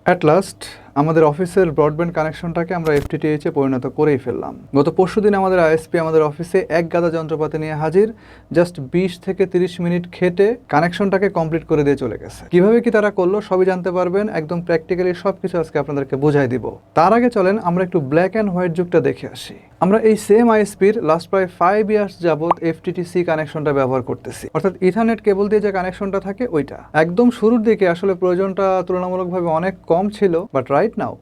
At last আমাদের অফিসের broadband কানেকশনটাকে আমরা FTTH এ পরিণত করেই ফেললাম। গত পরশুদিন আমাদের আইএসপি আমাদের অফিসে এক গাদা যন্ত্রপাতি নিয়ে হাজির, জাস্ট 20 থেকে 30 মিনিট খেটে কানেকশনটাকে কমপ্লিট করে দিয়ে চলে গেছে। কিভাবে কি তারা করলো সবই জানতে পারবেন, একদম প্র্যাকটিক্যালি সবকিছু আজকে আপনাদেরকে বুঝাই দিব। তার আগে চলেন আমরা একটু ব্ল্যাক অ্যান্ড হোয়াইট যুগটা দেখে আসি। আমরা এই সেম আইএসপির লাস্ট প্রায় 5 ইয়ার্স যাবত FTTC কানেকশনটা ব্যবহার করতেছি, অর্থাৎ ইথারনেট কেবল দিয়ে যে কানেকশনটা থাকে ওইটা। একদম শুরুর দিকে আসলে প্রয়োজনটা তুলনামূলকভাবে অনেক কম ছিল, বাট রাইট নাও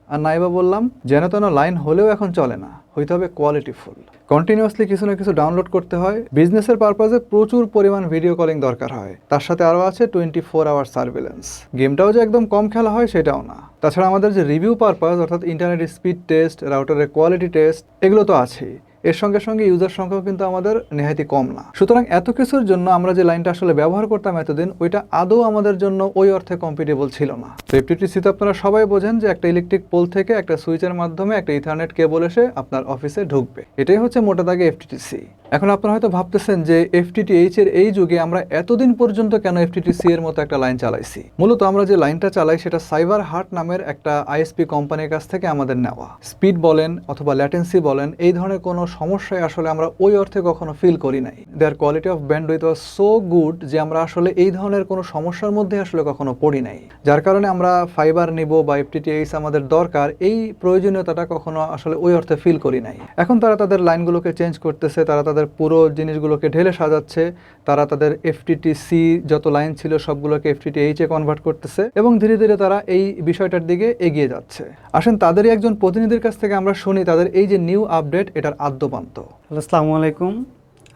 আর নাইবা বললাম যেন তেন লাইন হলেও এখন চলে না, হইতে হবে কোয়ালিটিফুল। কন্টিনিউয়াসলি কিছু না কিছু ডাউনলোড করতে হয়, বিজনেসের পারপাজে প্রচুর পরিমাণ ভিডিও কলিং দরকার হয়, তার সাথে আরও আছে 24 আওয়ার সার্ভেলেন্স। গেমটাও যে একদম কম খেলা হয় সেটাও না। তাছাড়া আমাদের যে রিভিউ পারপাস অর্থাৎ ইন্টারনেট স্পিড টেস্ট, রাউটারের কোয়ালিটি টেস্ট, এগুলো তো আছেই। এর সঙ্গে সঙ্গে ইউজার সংখ্যাও কিন্তু আমাদের নেহাতি কম না। সুতরাং এত কিছুর জন্য আমরা যে লাইনটা আসলে ব্যবহার করতাম এতদিন, ওইটা আদৌ আমাদের জন্য ওই অর্থে কম্পিটেবল ছিল না। তো FTTC তো আপনারা সবাই বোঝেন যে একটা ইলেকট্রিক পোল থেকে একটা সুইচের মাধ্যমে একটা ইথারনেট কেবল এসে আপনার অফিসে ঢুকবে, এটাই হচ্ছে মোটা দাগে FTTC। এখন আপনারা হয়তো ভাবতেছেন যে FTTH এর এই যুগে আমরা এতদিন পর্যন্ত কেন FTTC এর মতো একটা লাইন চালাইছি। মূলত আমরা যে লাইনটা চালাই সেটা সাইবার হার্ট নামের একটা আইএসপি কোম্পানির কাছ থেকে আমাদের নেওয়া। স্পিড বলেন অথবা ল্যাটেন্সি বলেন, এই ধরনের কোনো সমস্যায় আসলে আমরা ওই অর্থে কখনো ফিল করি নাই। দেয়ার quality of bandwidth was so good যে আমরা আসলে এই ধরনের কোনো সমস্যার মধ্যে আসলে কখনো পড়ি নাই, যার কারণে আমরা ফাইবার নিব বা FTTH আমাদের দরকার এই প্রয়োজনীয়তাটা কখনো আসলে ওই অর্থে ফিল করি নাই। এখন তারা তাদের লাইনগুলোকে চেঞ্জ করতেছে, তারা তাদের পুরো জিনিসগুলোকে ঢেলে সাজাচ্ছে, তারা তাদের FTTC যত লাইন ছিল সবগুলোকে FTTH এ কনভার্ট করতেছে এবং ধীরে ধীরে তারা এই বিষয়টার দিকে এগিয়ে যাচ্ছে। আসেন তাদেরই একজন প্রতিনিধির কাছ থেকে আমরা শুনি তাদের এই যে নিউ আপডেট এটার আদ্যপান্ত। আসসালামু আলাইকুম,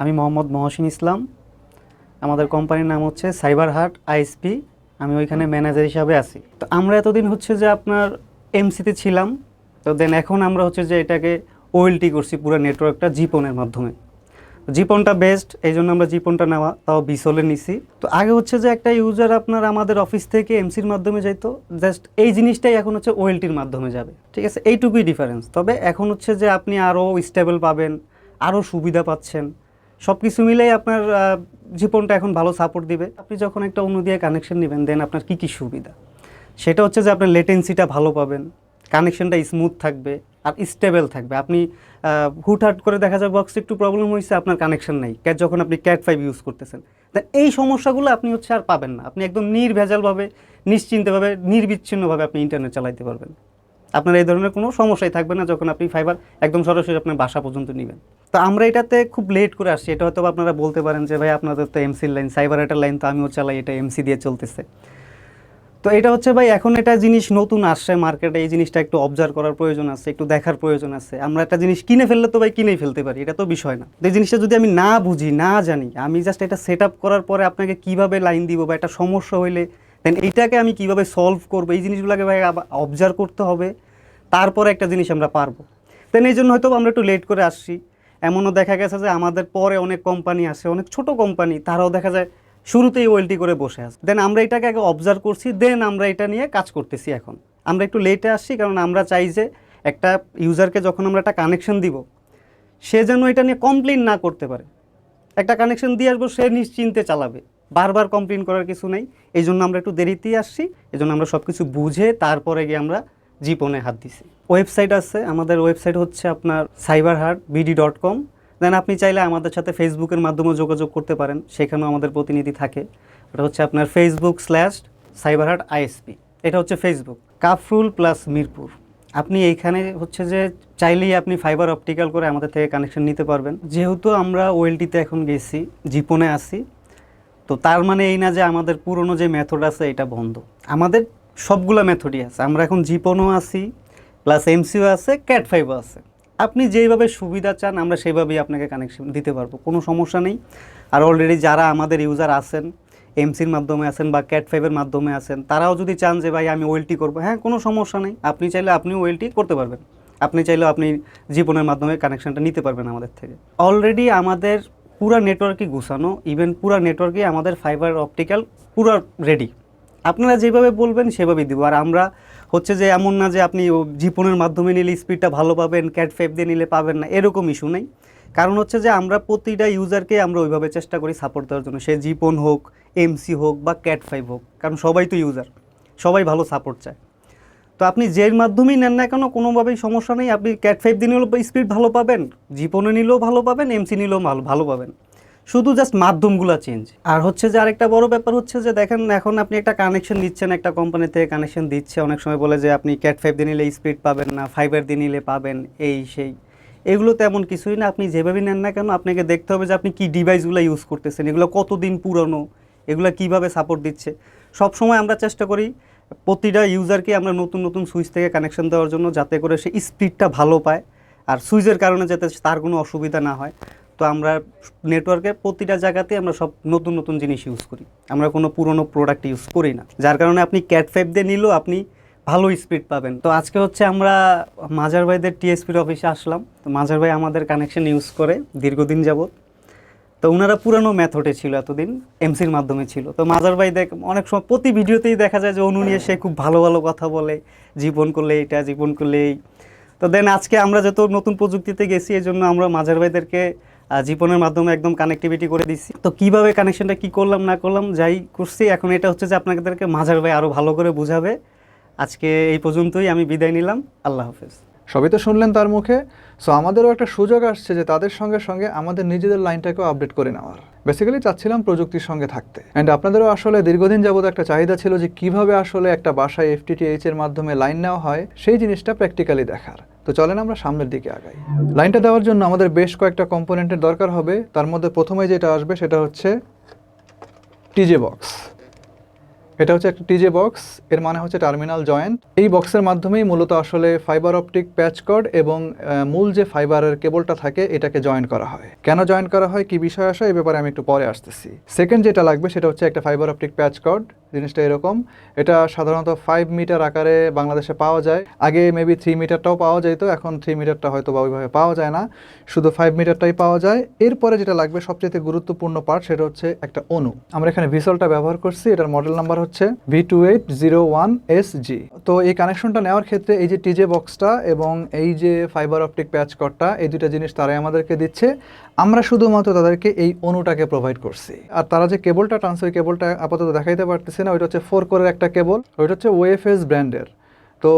আমি মোহাম্মদ মহসিন ইসলাম। আমাদের কোম্পানির নাম হচ্ছে সাইবার হার্ট আইএসপি, আমি ওইখানে ম্যানেজার হিসাবে আছি। তো আমরা এতদিন হচ্ছে যে আপনার এমসিতে ছিলাম, তো দেন এখন আমরা হচ্ছে যে এটাকে ওএলটি করছি পুরো নেটওয়ার্কটা জিপনের মাধ্যমে। জিপনটা বেস্ট, এই জন্য আমরা জিপনটা নেওয়া, তাও বিসলে নিছি। তো আগে হচ্ছে যে একটা ইউজার আপনার আমাদের অফিস থেকে এমসির মাধ্যমে যাইতো, জাস্ট এই জিনিসটাই এখন হচ্ছে ওএলটির মাধ্যমে যাবে, ঠিক আছে, এইটুকুই ডিফারেন্স। তবে এখন হচ্ছে যে আপনি আরও স্টেবল পাবেন, আরও সুবিধা পাচ্ছেন, সব কিছু মিলেই আপনার জীবনটা এখন ভালো সাপোর্ট দিবে। আপনি যখন একটা অন্য দিয়ে কানেকশন নেবেন দেন আপনার কী কী সুবিধা, সেটা হচ্ছে যে আপনার লেটেন্সিটা ভালো পাবেন, কানেকশনটা স্মুথ থাকবে আর স্টেবল থাকবে। আপনি হুটহাট করে দেখা যায় বক্সে একটু প্রবলেম হয়েছে, আপনার কানেকশন নাই, যখন আপনি ক্যাট 5 ইউজ করতেছেন, দেন এই সমস্যাগুলো আপনি হচ্ছে আর পাবেন না। আপনি একদম নির্ভেজালভাবে, নিশ্চিন্তভাবে, নির্বিচ্ছিন্নভাবে আপনি ইন্টারনেট চালাইতে পারবেন। আপনার এই ধরনের কোনো সমস্যাই থাকবে না যখন আপনি ফাইবার একদম সরাসরি আপনার বাসা পর্যন্ত নেবেন। তো আমরা এটাতে খুব লেট করে আসছি, এটা হয়তো আপনারা বলতে পারেন যে ভাই আপনাদের তো এমসির লাইন, সাইবার একটা লাইন তো আমিও চালাই, এটা এমসি দিয়ে চলতেছে। তো এটা হচ্ছে ভাই এখন এটা জিনিস নতুন আসছে মার্কেটে, এই জিনিসটা একটু অবজার্ভ করার প্রয়োজন আছে, একটু দেখার প্রয়োজন আছে। আমরা একটা জিনিস কিনে ফেললে তো ভাই কিনেই ফেলতে পারি, এটা তো বিষয় না। এই জিনিসটা যদি আমি না বুঝি, না জানি, আমি জাস্ট এটা সেট আপ করার পরে আপনাকে কীভাবে লাইন দিব বা একটা সমস্যা হইলে দেন এইটাকে আমি কীভাবে সলভ করবো, এই জিনিসগুলোকে ভাই অবজার্ভ করতে হবে, তারপরে একটা জিনিস আমরা পারবো। দেন এই জন্য হয়তো আমরা একটু লেট করে আসছি। এমনও দেখা গেছে যে আমাদের পরে অনেক কোম্পানি আসে, অনেক ছোট কোম্পানি, তারাও দেখা যায় শুরুতেই ওয়েলটি করে বসে আছে। দেন আমরা এটাকে আগে অবজার্ভ করছি, দেন আমরা এটা নিয়ে কাজ করতেছি। এখন আমরা একটু লেটে আসছি কারণ আমরা চাই যে একটা ইউজারকে যখন আমরা একটা কানেকশন দিব, সে যেন এটা নিয়ে কমপ্লেন না করতে পারে। একটা কানেকশন দিয়ে আসবো, সে নিশ্চিন্তে চালাবে, বারবার কমপ্লেন করার কিছু নেই। এই জন্য আমরা একটু দেরিতেই আসছি, এই জন্য আমরা সব কিছু বুঝে তারপরে গিয়ে আমরা জীবনে হাত দিছি। ওয়েবসাইট আছে, আমাদের ওয়েবসাইট হচ্ছে আপনার cyberheartbd.com। দেন আপনি চাইলে আমাদের সাথে ফেসবুকের মাধ্যমে যোগাযোগ করতে পারেন, সেখানেও আমাদের প্রতিনিধি থাকে। ওটা হচ্ছে আপনার facebook/cyberheartisp, এটা হচ্ছে ফেসবুক, কাফরুল প্লাস মিরপুর। আপনি এইখানে হচ্ছে যে চাইলেই আপনি ফাইবার অপটিক্যাল করে আমাদের থেকে কানেকশন নিতে পারবেন। যেহেতু আমরা ওয়েলটিতে এখন গেছি, জিপনে আসি, তো তার মানে এই না যে আমাদের পুরনো যে মেথড আছে এটা বন্ধ। আমাদের সবগুলো মেথডই আছে, আমরা এখন জিপনও আছি, প্লাস এমসিও আছে, ক্যাট 5ও আছে। আপনি যেইভাবে সুবিধা চান আমরা সেইভাবেই আপনাকে কানেকশন দিতে পারবো, কোনো সমস্যা নেই। আর অলরেডি যারা আমাদের ইউজার আছেন, এমসির মাধ্যমে আছেন বা ক্যাট 5-এর মাধ্যমে আছেন, তারাও যদি চান যে ভাই আমি ওয়েলটি করবো, হ্যাঁ কোনো সমস্যা নেই, আপনি চাইলে আপনি ওয়েলটি করতে পারবেন। আপনি চাইলেও আপনি জীবনের মাধ্যমে কানেকশনটা নিতে পারবেন আমাদের থেকে। অলরেডি আমাদের পুরা নেটওয়ার্কই গুছানো, ইভেন পুরা নেটওয়ার্কই আমাদের ফাইবার অপটিক্যাল পুরো রেডি। আপনারা যেভাবে বলবেন সেভাবেই দিব। আর আমরা হচ্ছে যে এমন না যে আপনি জিপনের মাধ্যমে নিলে স্পিডটা ভালো পাবেন, ক্যাট 5 দিয়ে নিলে পাবেন না, এরকম ইস্যু নেই। কারণ হচ্ছে যে আমরা প্রতিটা ইউজারকে আমরা ওইভাবে চেষ্টা করি সাপোর্ট দেওয়ার জন্য, সে জিপন হোক, এমসি হোক বা ক্যাট 5 হোক, কারণ সবাই তো ইউজার, সবাই ভালো সাপোর্ট চায়। তো আপনি যের মাধ্যমেই নেন না কেন কোনোভাবেই সমস্যা নেই, আপনি ক্যাট 5 দিয়ে নিলেও স্পিড ভালো পাবেন, জিপনে নিলেও ভালো পাবেন, এমসি নিলেও ভালো পাবেন, শুধু জাস্ট মাধ্যমগুলো চেঞ্জ। আর হচ্ছে যে আরেকটা বড় ব্যাপার হচ্ছে যে দেখেন এখন আপনি একটা কানেকশন নিচ্ছেন, একটা কোম্পানি থেকে কানেকশন দিচ্ছে, অনেক সময় বলে যে আপনি ক্যাট 5 দিয়ে নিলে স্পিড পাবেন না, ফাইবার দিয়ে নিলে পাবেন, এই সেই। এগুলো তেমন কিছুই না, আপনি যেভাবেই নেন না কেন আপনাকে দেখতে হবে যে আপনি কি ডিভাইসগুলো ইউজ করতেছেন, এগুলো কতদিন পুরনো, এগুলো কিভাবে সাপোর্ট দিচ্ছে। সব সময় আমরা চেষ্টা করি প্রতিটা ইউজারকে আমরা নতুন নতুন সুইচ থেকে কানেকশন দেওয়ার জন্য, যাতে করে সে স্পিডটা ভালো পায় আর সুইচের কারণে যাতে তার কোনো অসুবিধা না হয়। তো আমরা নেটওয়ার্কের প্রতিটা জায়গাতে আমরা সব নতুন নতুন জিনিস ইউজ করি, আমরা কোনো পুরনো প্রোডাক্ট ইউজ করি না, যার কারণে আপনি ক্যাট 5 দিয়ে নিলেও আপনি ভালো স্পিড পাবেন। তো আজকে হচ্ছে আমরা মাজার ভাইদের টিএসপির অফিসে আসলাম। তো মাজার ভাই আমাদের কানেকশন ইউজ করে দীর্ঘদিন যাবত। তো ওনারা পুরানো মেথডে ছিল, এতদিন এমসির মাধ্যমে ছিল। তো মাজার ভাই অনেক সময় প্রতি ভিডিওতেই দেখা যায় যে অনু নিয়ে সে খুব ভালো ভালো কথা বলে, জীবন করলে এটা, জীবন করলে এই। তো দেন আজকে আমরা যেহেতু নতুন প্রযুক্তিতে গেছি, এই জন্য আমরা মাজার ভাইদেরকে জীবনের মাধ্যমে একদম কানেক্টিভিটি করে দিচ্ছি। তো কিভাবে কানেকশনটা কি করলাম না করলাম যাই করছি, এখন এটা হচ্ছে যে আপনাদেরকে মাজার ভাই আরও ভালো করে বুঝাবে। আজকে এই পর্যন্তই, আমি বিদায় নিলাম, আল্লাহ হাফেজ। সবই তো শুনলেন তার মুখে। সো আমাদেরও একটা সুযোগ আসছে যে তাদের সঙ্গে সঙ্গে আমাদের নিজেদের লাইনটাকেও আপডেট করে নেওয়ার। বেসিক্যালি চাচ্ছিলাম প্রযুক্তির সঙ্গে থাকতে। অ্যান্ড আপনাদেরও আসলে দীর্ঘদিন যাবত একটা চাহিদা ছিল যে কিভাবে আসলে একটা বাসায় FTTH এর মাধ্যমে লাইন নেওয়া হয়, সেই জিনিসটা প্র্যাকটিক্যালি দেখার। তো চলেন আমরা সামনের দিকে আগাই। লাইনটা দেওয়ার জন্য আমাদের বেশ কয়েকটা কম্পোনেন্টের দরকার হবে। তার মধ্যে প্রথমে যেটা আসবে সেটা হচ্ছে টিজে বক্স। এটা হচ্ছে একটা টিজে বক্স, এর মানে হচ্ছে টার্মিনাল জয়েন্ট। এই বক্সের মাধ্যমেই মূলত আসলে ফাইবার অপটিক প্যাচ কর্ড এবং মূল যে ফাইবারের কেবলটা থাকে এটাকে জয়েন করা হয়। কেন জয়েন করা হয়, কি বিষয় আসে, এই ব্যাপারে আমি একটু পরে আসতেছি। সেকেন্ড যেটা লাগবে সেটা হচ্ছে একটা ফাইবার অপটিক প্যাচ কর্ড। জিনিসটা এরকম, এটা সাধারণত 5 মিটার আকারে বাংলাদেশে পাওয়া যায়। আগে মেবি 3 মিটারটাও পাওয়া যেত, এখন 3 মিটারটা হয়তো বা ওইভাবে পাওয়া যায় না, শুধু 5 মিটারটাই পাওয়া যায়। এরপরে যেটা লাগবে সবচেয়ে গুরুত্বপূর্ণ পার্ট, সেটা হচ্ছে একটা অণু। আমরা এখানে ভিসলটা ব্যবহার করছি, এটার মডেল নাম্বার হচ্ছে V2801SG। তো এই কানেকশনটা নেওয়ার ক্ষেত্রে এই যে টিজে বক্সটা এবং এই যে ফাইবার অপটিক প্যাচ কর্ডটা, এই দুইটা জিনিস তারাই আমাদেরকে দিচ্ছে। আমরা শুধুমাত্র তাদেরকে এই অণুটাকে প্রোভাইড করছি। আর তারা যে কেবলটা টানছে, ওই কেবলটা আপাতত দেখাইতে পারতেছে না। ওইটা হচ্ছে 4 কোরের একটা কেবল, ওইটা হচ্ছে ওএফএস ব্র্যান্ডের। তো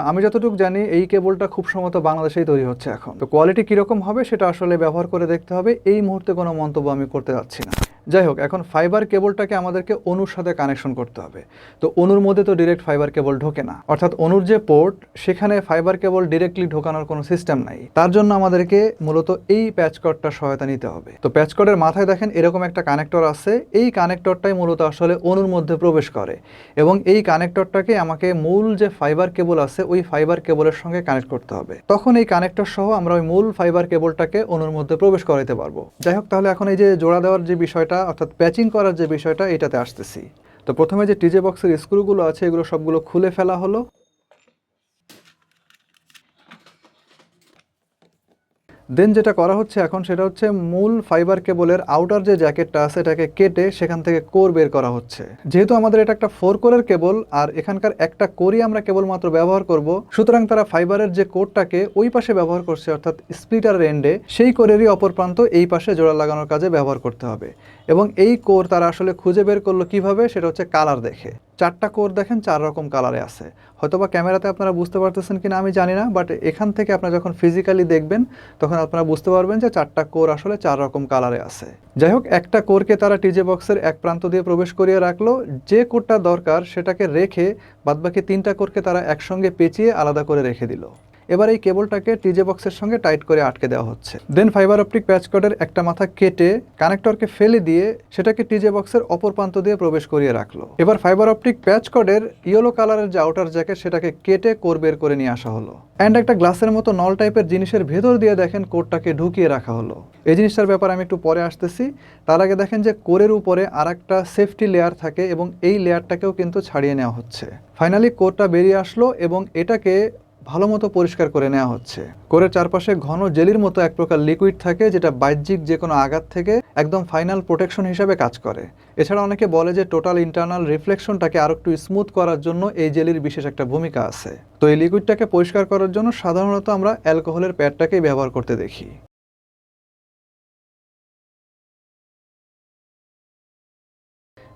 আমি যতটুকু জানি এই কেবলটা খুব সম্ভবত বাংলাদেশেই তৈরি হচ্ছে এখন। তো কোয়ালিটি কীরকম হবে সেটা আসলে ব্যবহার করে দেখতে হবে, এই মুহূর্তে কোনো মন্তব্য আমি করতে যাচ্ছি না। যাই হোক, এখন ফাইবার কেবলটাকে আমাদেরকে অণুর সাথে কানেকশন করতে হবে। তো অণুর মধ্যে তো ডিরেক্ট ফাইবার কেবল ঢোকে না, অর্থাৎ অণুর যে পোর্ট সেখানে ফাইবার কেবল ডিরেক্টলি ঢোকানোর কোনো সিস্টেম নাই। তার জন্য আমাদেরকে মূলত এই প্যাচ কর্ডটার সহায়তা নিতে হবে। তো প্যাচ কর্ডের মাথায় দেখেন এরকম একটা কানেক্টর আছে, এই কানেক্টরটাই মূলত আসলে অণুর মধ্যে প্রবেশ করে এবং এই কানেক্টরটাকে আমাকে মূল যে ফাইবার কেবল আছে ওই ফাইবার কেবলের সঙ্গে কানেক্ট করতে হবে। তখন এই কানেক্টর সহ আমরা ওই মূল ফাইবার কেবলটাকে অণুর মধ্যে প্রবেশ করাতে পারবো। যাই হোক, তাহলে এখন এই যে জোড়া দেওয়ার যে বিষয়টা অর্থাৎ প্যাচিং করার যে বিষয়টা, এটাতে আসতেছি। তো প্রথমে যে টিজে বক্সের স্ক্রুগুলো আছে এগুলো সবগুলো খুলে ফেলা হলো। দেন যেটা করা হচ্ছে এখন সেটা হচ্ছে মূল ফাইবার কেবলের আউটার যে জ্যাকেটটা আছে এটাকে কেটে সেখান থেকে কোর বের করা হচ্ছে। যেহেতু আমাদের এটা একটা 4 কোরের কেবল আর এখানকার একটা কোরই আমরা কেবলমাত্র ব্যবহার করব, সুতরাং তারা ফাইবারের যে কোরটাকে ওই পাশে ব্যবহার করছে অর্থাৎ স্প্লিটারের এন্ডে, সেই কোরেরই অপর প্রান্ত এই পাশে জোড়া লাগানোর কাজে ব্যবহার করতে হবে। এবং এই কোর তারা আসলে খুঁজে বের করলো কিভাবে, সেটা হচ্ছে কালার দেখে। 4টা কোর দেখেন 4 রকম কালারে আছে, হয়তোবা ক্যামেরাতে আপনারা বুঝতে পারতেছেন কিনা আমি জানি না, বাট এখান থেকে আপনারা যখন ফিজিক্যালি দেখবেন তখন আপনারা বুঝতে পারবেন যে 4টা কোর আসলে 4 রকম কালারে আছে। যাই হোক, একটা কোরকে তারা টিজে বক্সের এক প্রান্ত দিয়ে প্রবেশ করিয়ে রাখলো, যে কোরটা দরকার সেটাকে রেখে বাদবাকি 3টা কোরকে তারা একসঙ্গে পেঁচিয়ে আলাদা করে রেখে দিল। এবার এই কেবলটাকে টিজে বক্সের সঙ্গে টাইট করে আটকে দেওয়া হচ্ছে। দেন ফাইবার অপটিক প্যাচ কর্ডের একটা মাথা কেটে কানেক্টরকে ফেলে দিয়ে সেটাকে টিজে বক্সের অপর প্রান্ত দিয়ে প্রবেশ করিয়ে রাখলো। এবার ফাইবার অপটিক প্যাচ কর্ডের ইয়েলো কালারের যে আউটার জ্যাকেট সেটাকে কেটে কোর বের করে নিয়ে আসা হলো। অ্যান্ড একটা গ্লাসের মতো নল টাইপের জিনিসের ভেতর দিয়ে দেখেন কোরটাকে ঢুকিয়ে রাখা হলো। এই জিনিসটার ব্যাপারে আমি একটু পরে আসতেছি। তার আগে দেখেন যে কোরের উপরে আর একটা সেফটি লেয়ার থাকে এবং এই লেয়ারটাকেও কিন্তু ছাড়িয়ে নেওয়া হচ্ছে। ফাইনালি কোরটা বেরিয়ে আসলো এবং এটাকে ভালো মতো পরিষ্কার করে নেওয়া হচ্ছে। কোরের চারপাশে ঘন জেলির মতো এক প্রকার লিকুইড থাকে যেটা বাহ্যিক যে কোনো আঘাত থেকে একদম ফাইনাল প্রোটেকশন হিসাবে কাজ করে। এছাড়া অনেকে বলে যে টোটাল ইন্টারনাল রিফ্লেকশনটাকে আরো একটু স্মুথ করার জন্য এই জেলির বিশেষ একটা ভূমিকা আছে। তো এই লিকুইডটাকে পরিষ্কার করার জন্য সাধারণত আমরা অ্যালকোহলের প্যাডটাকেই ব্যবহার করতে দেখি।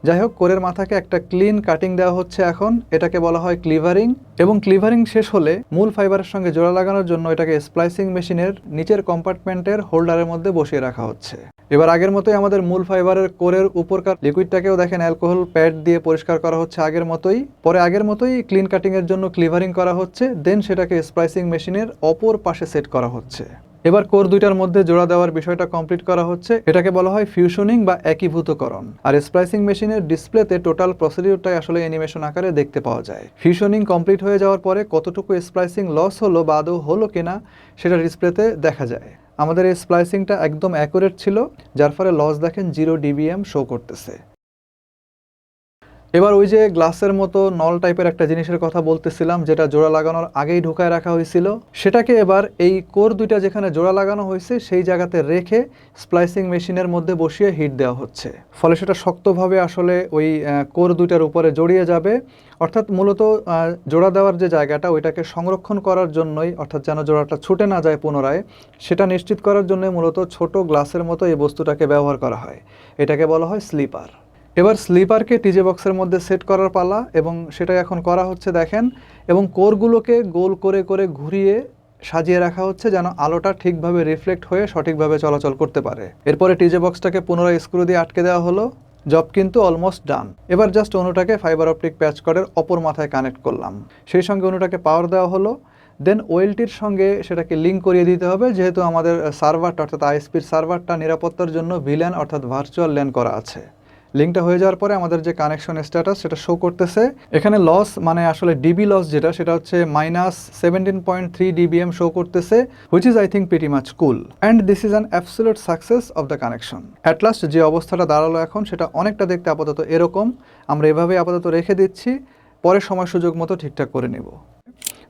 যাই হোক, কোরের মাথাকে একটা ক্লিন কাটিং দেওয়া হচ্ছে এখন, এটাকে বলা হয় ক্লিভারিং। এবং ক্লিভারিং শেষ হলে মূল ফাইবারের সঙ্গে জোড়া লাগানোর জন্য এটাকে স্প্লাইসিং মেশিনের নিচের কম্পার্টমেন্টের হোল্ডারের মধ্যে বসিয়ে রাখা হচ্ছে। এবার আগের মতোই আমাদের মূল ফাইবারের কোরের উপরকার লিকুইডটাকেও দেখেন অ্যালকোহল প্যাড দিয়ে পরিষ্কার করা হচ্ছে আগের মতোই। পরে আগের মতোই ক্লিন কাটিংয়ের জন্য ক্লিভারিং করা হচ্ছে, দেন সেটাকে স্প্লাইসিং মেশিনের অপর পাশে সেট করা হচ্ছে। এবার কোর দুইটার মধ্যে জোড়া দেওয়ার বিষয়টা কমপ্লিট করা হচ্ছে, এটাকে বলা হয় ফিউশনিং বা একীভূতকরণ। আর স্প্লাইসিং মেশিনের ডিসপ্লেতে টোটাল প্রসিডিউরটাই আসলে অ্যানিমেশন আকারে দেখতে পাওয়া যায়। ফিউশনিং কমপ্লিট হয়ে যাওয়ার পরে কতটুকু স্প্লাইসিং লস হলো বা আদৌ হলো কিনা সেটা ডিসপ্লেতে দেখা যায়। আমাদের এই স্প্লাইসিংটা একদম অ্যাকুরেট ছিল, যার ফলে লস দেখেন 0 dBm শো করতেছে। এবার ওই যে গ্লাসের মতো নল টাইপের একটা জিনিসের কথা বলতেছিলাম, যেটা জোড়া লাগানোর আগেই ঢুকায় রাখা হয়েছিল, সেটাকে এবার এই কোর দুইটা যেখানে জোড়া লাগানো হয়েছে সেই জায়গাতে রেখে স্প্লাইসিং মেশিনের মধ্যে বসিয়ে হিট দেওয়া হচ্ছে। ফলে সেটা শক্তভাবে আসলে ওই কোর দুইটার উপরে জড়িয়ে যাবে। অর্থাৎ মূলত জোড়া দেওয়ার যে জায়গাটা ওইটাকে সংরক্ষণ করার জন্যই, অর্থাৎ যেন জোড়াটা ছুটে না যায় পুনরায়, সেটা নিশ্চিত করার জন্য মূলত ছোট গ্লাসের মতো এই বস্তুটাকে ব্যবহার করা হয়। এটাকে বলা হয় স্লিপার। এবার স্লিপারকে টিজে বক্সের মধ্যে সেট করার পালা, এবং সেটা এখন করা হচ্ছে দেখেন। এবং কোরগুলোকে গোল করে করে ঘুরিয়ে সাজিয়ে রাখা হচ্ছে যেন আলোটা ঠিকভাবে রিফ্লেক্ট হয়ে সঠিকভাবে চলাচল করতে পারে। এরপরে টিজে বক্সটাকে পুনরায় স্ক্রু দিয়ে আটকে দেওয়া হলো। জব কিন্তু অলমোস্ট ডান। এবার জাস্ট অনুটাকে ফাইবার অপটিক প্যাচ কর্ডের অপর মাথায় কানেক্ট করলাম, সেই সঙ্গে অনুটাকে পাওয়ার দেওয়া হলো। দেন ওয়েলটির সঙ্গে সেটাকে লিঙ্ক করিয়ে দিতে হবে, যেহেতু আমাদের সার্ভারটা অর্থাৎ আইএসপির সার্ভারটা নিরাপত্তার জন্য ভিল্যান অর্থাৎ ভার্চুয়াল ল্যান করা আছে। লিঙ্কটা হয়ে যাওয়ার পরে আমাদের যে কানেকশন স্ট্যাটাস সেটা শো করতেছে। এখানে লস মানে আসলে ডিবি লস যেটা, সেটা হচ্ছে -17.3 dBm শো করতেছে, which is I think pretty much cool. And this is an absolute success of the connection. At last যে অবস্থাটা দাঁড়ালো এখন সেটা অনেকটা দেখতে আপাতত এরকম। আমরা এভাবে আপাতত রেখে দিচ্ছি, পরে সময় সুযোগ মতো ঠিকঠাক করে নেব।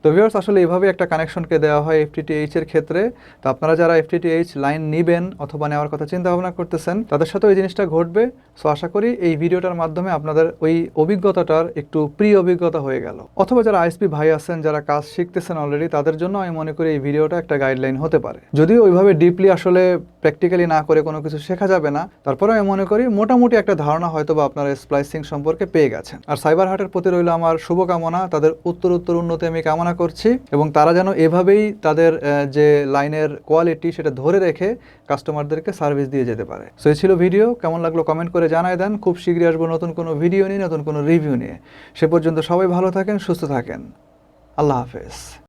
তো ভিউয়ার্স, আসলে এভাবে একটা কানেকশনকে দেওয়া হয় FTTH এর ক্ষেত্রে। তো আপনারা যারা FTTH লাইন নেবেন অথবা নেওয়ার কথা চিন্তা ভাবনা করতেছেন, তাদের সাথে ওই জিনিসটা ঘটবে। সো আশা করি এই ভিডিওটার মাধ্যমে আপনাদের ওই অভিজ্ঞতাটার একটু অভিজ্ঞতা হয়ে গেল। অথবা যারা আইএসপি ভাই আছেন, যারা কাজ শিখতেছেন অলরেডি, তাদের জন্য আমি মনে করি এই ভিডিওটা একটা গাইডলাইন হতে পারে। যদিও ওইভাবে ডিপলি আসলে প্র্যাকটিক্যালি না করে কোনো কিছু শেখা যাবে না, তারপরে আমি মনে করি মোটামুটি একটা ধারণা হয়তো বা আপনারা স্প্লাইসিং সম্পর্কে পেয়ে গেছেন। আর সাইবার হাটের প্রতি রইল আমার শুভকামনা, তাদের উত্তর উন্নতি আমি কামনা করছি, এবং তারা যেন এভাবেই তাদের যে লাইনের কোয়ালিটি সেটা ধরে রেখে কাস্টমারদেরকে সার্ভিস দিয়ে যেতে পারে। সো এই ছিল ভিডিও, কেমন লাগলো কমেন্ট করে জানায় দেন। খুব শীঘ্রই আসবো নতুন কোনো ভিডিও নিয়ে, নতুন কোনো রিভিউ নিয়ে। সে পর্যন্ত সবাই ভালো থাকেন, সুস্থ থাকেন। আল্লাহ হাফেজ।